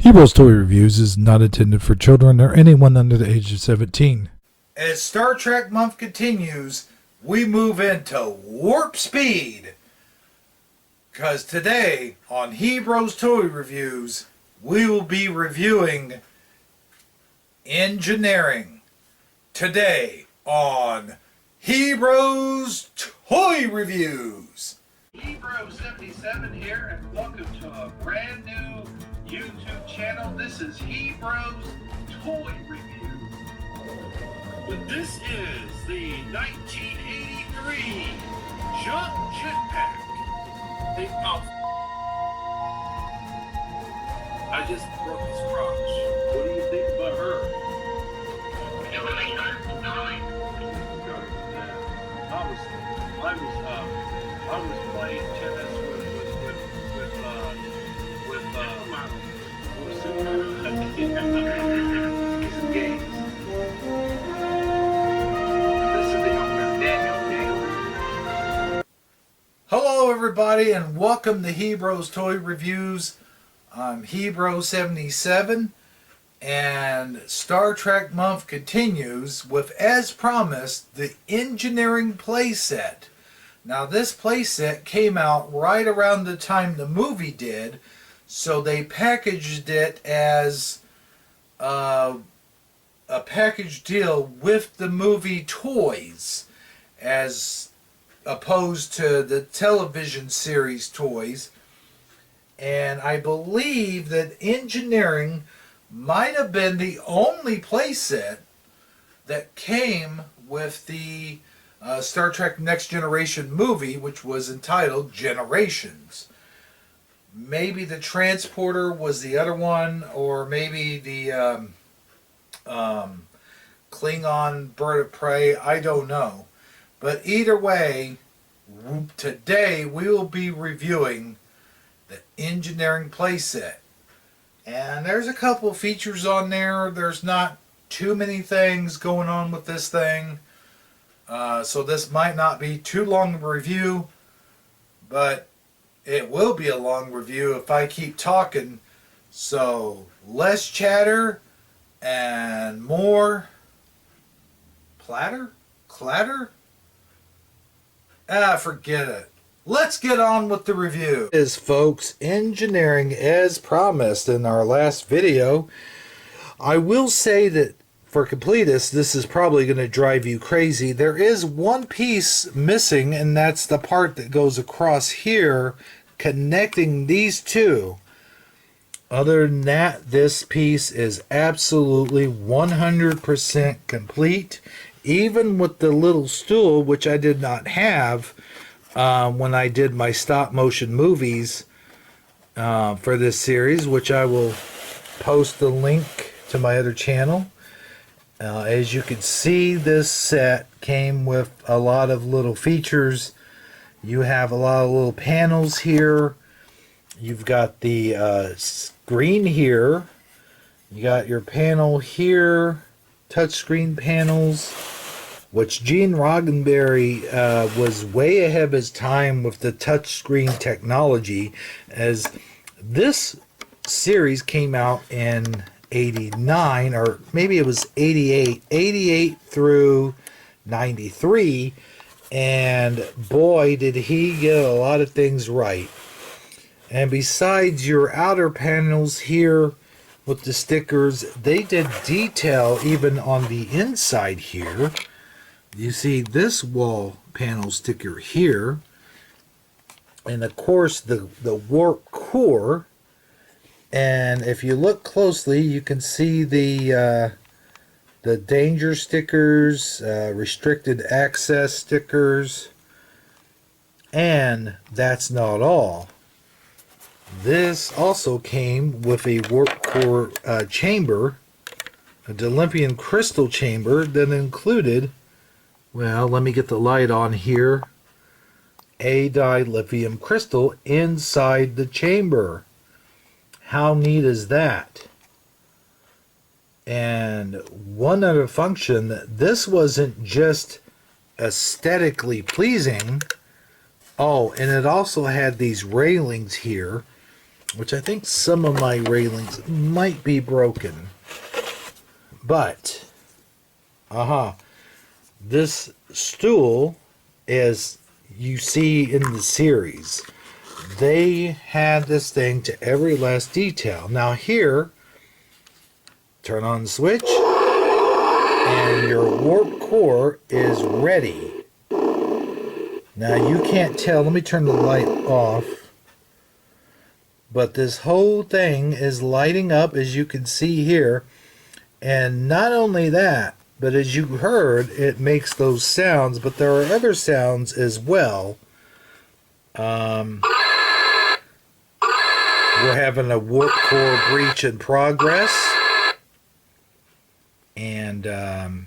Heroes Toy Reviews is not intended for children or anyone under the age of 17. As Star Trek month continues, we move into warp speed. Because today, on Heroes Toy Reviews, we will be reviewing engineering. Today, on Heroes Toy Reviews. Hebro77 here, and welcome to a brand new YouTube channel. This is Hebro's Toy Review. But this is the 1983 Jump Jetpack. I just broke his crotch. What do you think about her? I was playing tennis with some games. Hello everybody and welcome to Heroes Toy Reviews. I'm Hebro77 and Star Trek month continues with, as promised, the engineering playset. Now this playset came out right around the time the movie did, so they packaged it as a package deal with the movie toys, as opposed to the television series toys. And I believe that engineering might have been the only playset that came with the Star Trek Next Generation movie, which was entitled Generations. Maybe the Transporter was the other one, or maybe the Klingon Bird of Prey, I don't know. But either way, today we will be reviewing the engineering playset. And there's a couple features on there. There's not too many things going on with this thing. So this might not be too long of a review, but it will be a long review if I keep talking. So less chatter and more clatter? Forget it. Let's get on with the review. Folks, engineering, as promised in our last video. I will say that for completists, this is probably going to drive you crazy. There is one piece missing, and that's the part that goes across here, connecting these two. Other than that, this piece is absolutely 100% complete, even with the little stool, which I did not have when I did my stop motion movies for this series, which I will post the link to my other channel. As you can see, this set came with a lot of little features. You have a lot of little panels here. You've got the screen here. You got your panel here, touchscreen panels, which Gene Roddenberry was way ahead of his time with the touchscreen technology, as this series came out in 89, or maybe it was 88 through 93, and boy did he get a lot of things right. And besides your outer panels here with the stickers, they did detail even on the inside here. You see this wall panel sticker here, and of course the warp core. And if you look closely, you can see the danger stickers, restricted access stickers. And that's not all. This also came with a warp core chamber, a dilithium crystal chamber that included, well, let me get the light on here, a dilithium crystal inside the chamber. How neat is that? And one other function, this wasn't just aesthetically pleasing. Oh, and it also had these railings here which I think some of my railings might be broken. But, this stool, as you see in the series, they had this thing to every last detail. Now here, turn on the switch, and your warp core is ready. Now you can't tell, let me turn the light off, but this whole thing is lighting up, as you can see here. And not only that, but as you heard, it makes those sounds, but there are other sounds as well. We're having a warp core breach in progress. And, of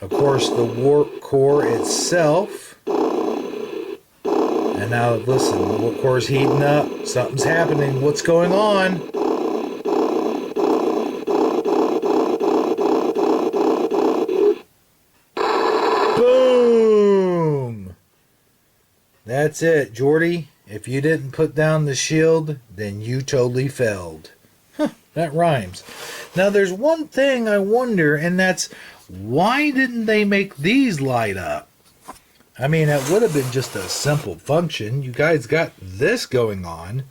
course, the warp core itself. And now, listen, the warp core is heating up. Something's happening. What's going on? Boom! That's it, Jordy. If you didn't put down the shield, then you totally failed. Huh, that rhymes. Now, there's one thing I wonder, and that's, why didn't they make these light up? I mean, it would have been just a simple function. You guys got this going on,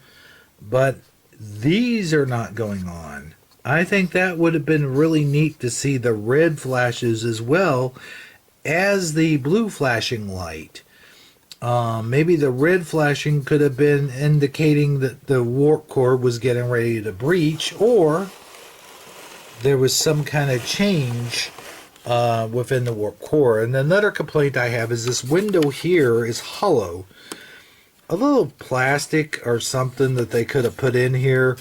but these are not going on. I think that would have been really neat to see the red flashes as well as the blue flashing light. Maybe the red flashing could have been indicating that the warp core was getting ready to breach, or there was some kind of change within the warp core. And another complaint I have is this window here is hollow. A little plastic or something that they could have put in here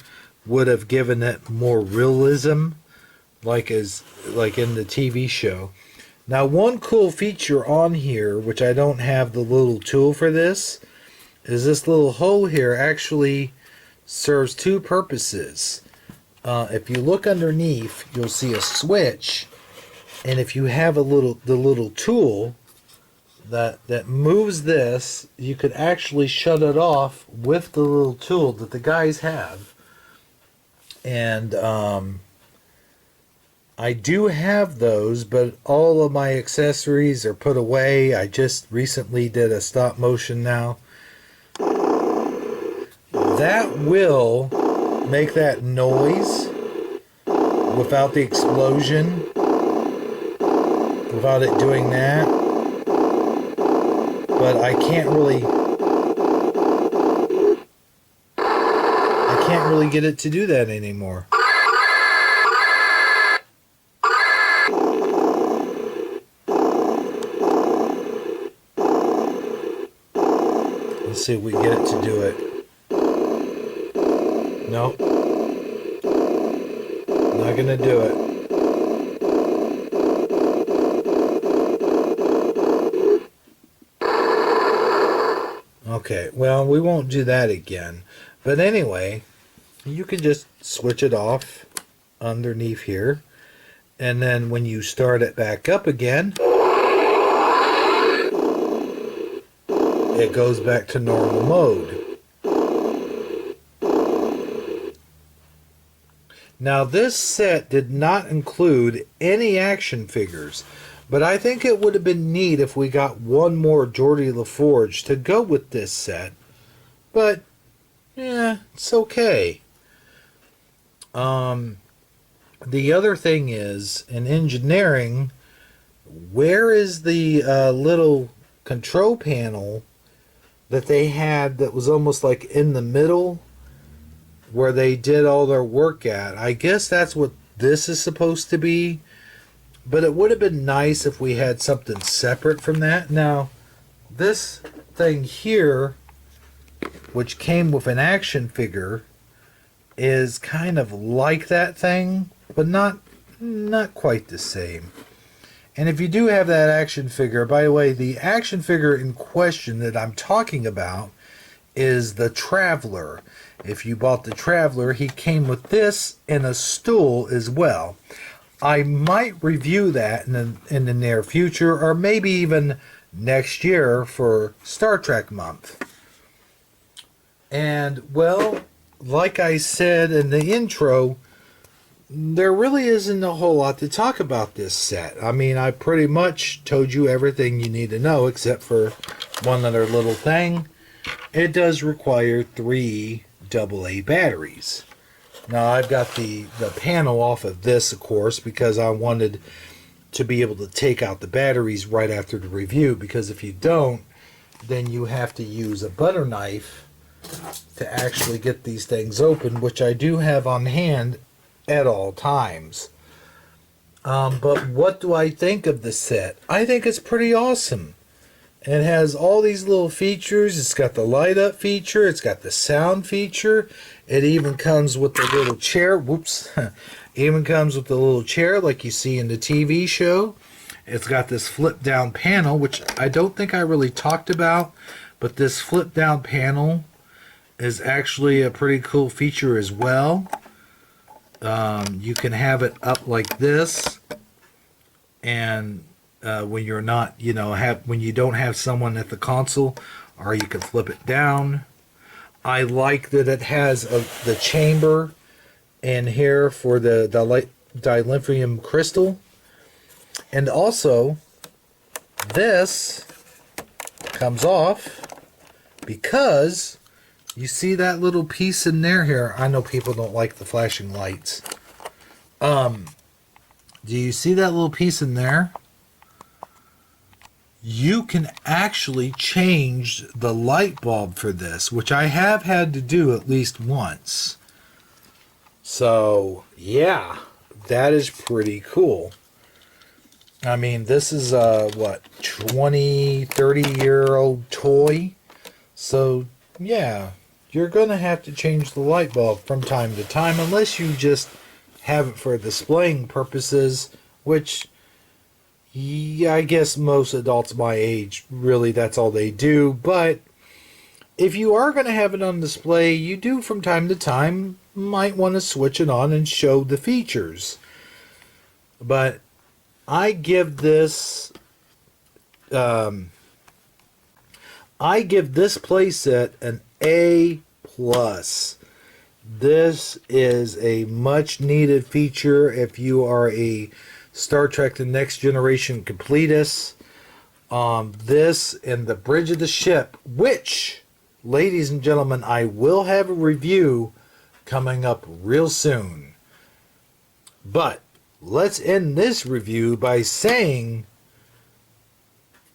would have given it more realism, like in the TV show. Now, one cool feature on here, which I don't have the little tool for this, is this little hole here actually serves two purposes. If you look underneath, you'll see a switch, and if you have the little tool that moves this, you could actually shut it off with the little tool that the guys have. And I do have those, but all of my accessories are put away. I just recently did a stop motion now. That will make that noise without the explosion, without it doing that. But I can't really get it to do that anymore. Let's see if we can get it to do it. No. Not gonna do it. Okay, well, we won't do that again. But anyway, you can just switch it off underneath here. And then when you start it back up again, it goes back to normal mode. Now, this set did not include any action figures, but I think it would have been neat if we got one more Geordi LaForge to go with this set. But, yeah, it's okay. The other thing is, in engineering, where is the little control panel that they had that was almost like in the middle where they did all their work at? I guess that's what this is supposed to be, but it would have been nice if we had something separate from that. Now, this thing here, which came with an action figure, is kind of like that thing, but not quite the same. And if you do have that action figure, by the way, the action figure in question that I'm talking about is the Traveler. If you bought the Traveler, he came with this and a stool as well. I might review that in the near future, or maybe even next year for Star Trek month. And, well, like I said in the intro, there really isn't a whole lot to talk about this set. I mean, I pretty much told you everything you need to know, except for one other little thing. It does require 3 AA batteries. Now, I've got the panel off of this, of course, because I wanted to be able to take out the batteries right after the review, because if you don't, then you have to use a butter knife to actually get these things open, which I do have on hand at all times. But what do I think of this set? I think it's pretty awesome. It has all these little features. It's got the light up feature. It's got the sound feature. It even comes with the little chair. Whoops. Even comes with the little chair like you see in the TV show. It's got this flip down panel, which I don't think I really talked about, but this flip down panel is actually a pretty cool feature as well. You can have it up like this, and when you're not, when you don't have someone at the console, or you can flip it down. I like that it has the chamber in here for the dilithium crystal, and also this comes off because you see that little piece in there here. I know people don't like the flashing lights. Do you see that little piece in there? You can actually change the light bulb for this, which I have had to do at least once. So, yeah, that is pretty cool. I mean, this is a, 20, 30-year-old toy. So, yeah, you're going to have to change the light bulb from time to time, unless you just have it for displaying purposes, which, yeah, I guess most adults my age, really, that's all they do. But if you are going to have it on display, you do from time to time might want to switch it on and show the features. But I give this playset an A+. This is a much needed feature if you are a Star Trek The Next Generation completist. This and the bridge of the ship, which, ladies and gentlemen, I will have a review coming up real soon. But let's end this review by saying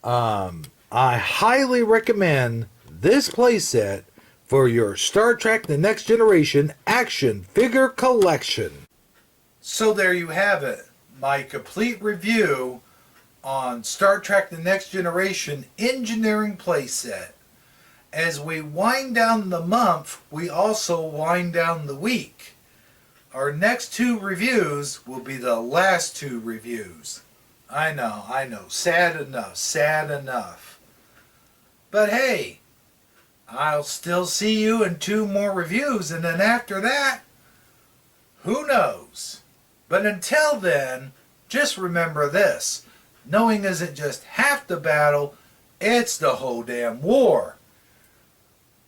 I highly recommend this playset for your Star Trek The Next Generation action figure collection. So there you have it, my complete review on Star Trek The Next Generation engineering playset. As we wind down the month, we also wind down the week. Our next 2 reviews will be the last 2 reviews. I know. Sad enough. But hey, I'll still see you in 2 more reviews, and then after that, who knows? But until then, just remember this. Knowing isn't just half the battle, it's the whole damn war.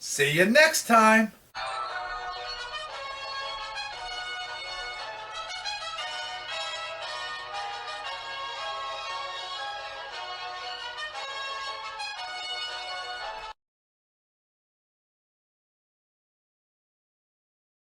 See you next time.